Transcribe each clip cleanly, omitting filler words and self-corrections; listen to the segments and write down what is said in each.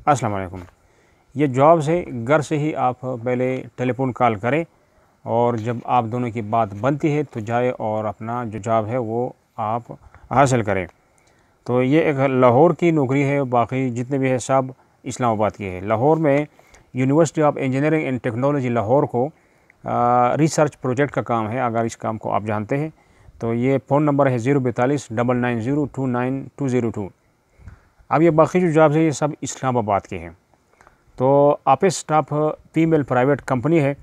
अस्सलाम वालेकुम। ये जॉब से घर से ही आप पहले टेलीफोन कॉल करें और जब आप दोनों की बात बनती है तो जाए और अपना जो जॉब है वो आप हासिल करें। तो ये एक लाहौर की नौकरी है, बाकी जितने भी है सब इस्लामाबाद की है। लाहौर में university of engineering and technology Lahore को रिसर्च प्रोजेक्ट का काम है। अगर इस काम को आप जानते हैं तो ये फ़ोन नंबर है 042-990-29202। अब ये बाकी जो जॉब्स है ये सब इस्लामाबाद के हैं। तो office staff female private company है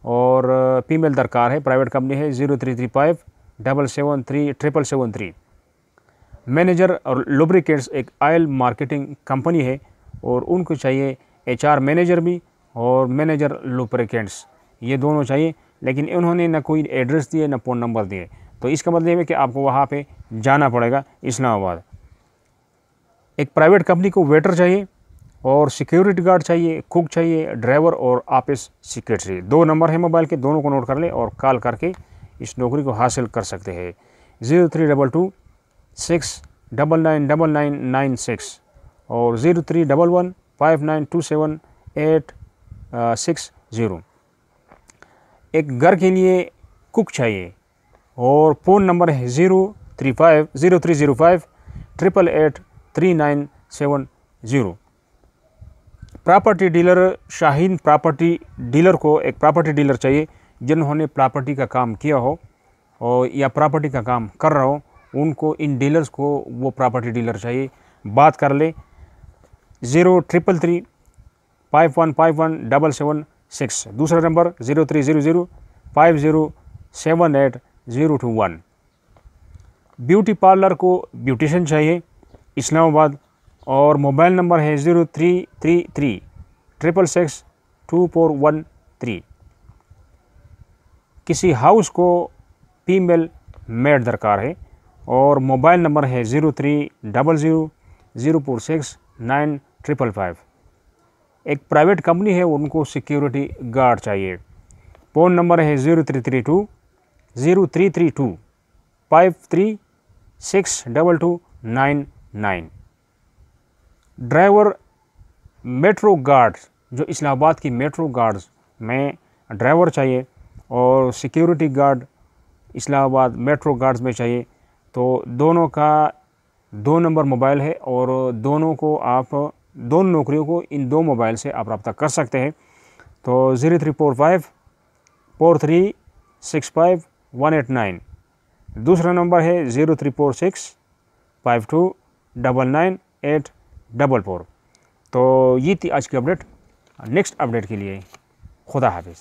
और फीमेल दरकार है। प्राइवेट कंपनी है 0335-773-773। मैनेजर और लुब्रिकेट्स एक ऑयल मार्केटिंग कंपनी है और उनको चाहिए HR मैनेजर भी और मैनेजर लुब्रिकेट्स, ये दोनों चाहिए। लेकिन इन्होंने ना कोई एड्रेस दिए ना फ़ोन नंबर दिए, तो इसका मतलब है कि आपको वहाँ पे जाना पड़ेगा इस्लामाबाद। एक प्राइवेट कंपनी को वेटर चाहिए और सिक्योरिटी गार्ड चाहिए, कुक चाहिए, ड्राइवर और ऑफिस सेक्रेटरी। 2 नंबर है मोबाइल के, दोनों को नोट कर ले और कॉल करके इस नौकरी को हासिल कर सकते हैं। 0322-699-9996 और 0311-5927-860। एक घर के लिए कुक चाहिए और फ़ोन नंबर है 0305-888-3970। Property dealer, Shaheen property dealer को एक प्रॉपर्टी डीलर चाहिए जिन्होंने प्रॉपर्टी का काम किया हो और या प्रॉपर्टी का काम कर रहा हो, उनको इन डीलर्स को वो प्रॉपर्टी डीलर चाहिए। बात कर ले 0333-5151-776। दूसरा नंबर 0300-5078-021। ब्यूटी पार्लर को ब्यूटिशन चाहिए इस्लामाबाद और मोबाइल नंबर है 0333-666-2413। किसी हाउस को फीमेल मेड दरकार है और मोबाइल नंबर है 0300-046-9555। एक प्राइवेट कंपनी है, उनको सिक्योरिटी गार्ड चाहिए। फ़ोन नंबर है 0332-0332-5362299। ड्राइवर मेट्रो गार्ड्स, जो इस्लामाबाद की मेट्रो गार्ड्स में ड्राइवर चाहिए और security guard Islamabad metro guards में चाहिए। तो दोनों का 2 नंबर मोबाइल है और दोनों नौकरियों को इन 2 मोबाइल से आप रब्ता कर सकते हैं। तो 0345-4365-189। दूसरा नंबर है 0346-5299-844। तो ये थी आज की अपडेट। नेक्स्ट अपडेट के लिए खुदा हाफिज़।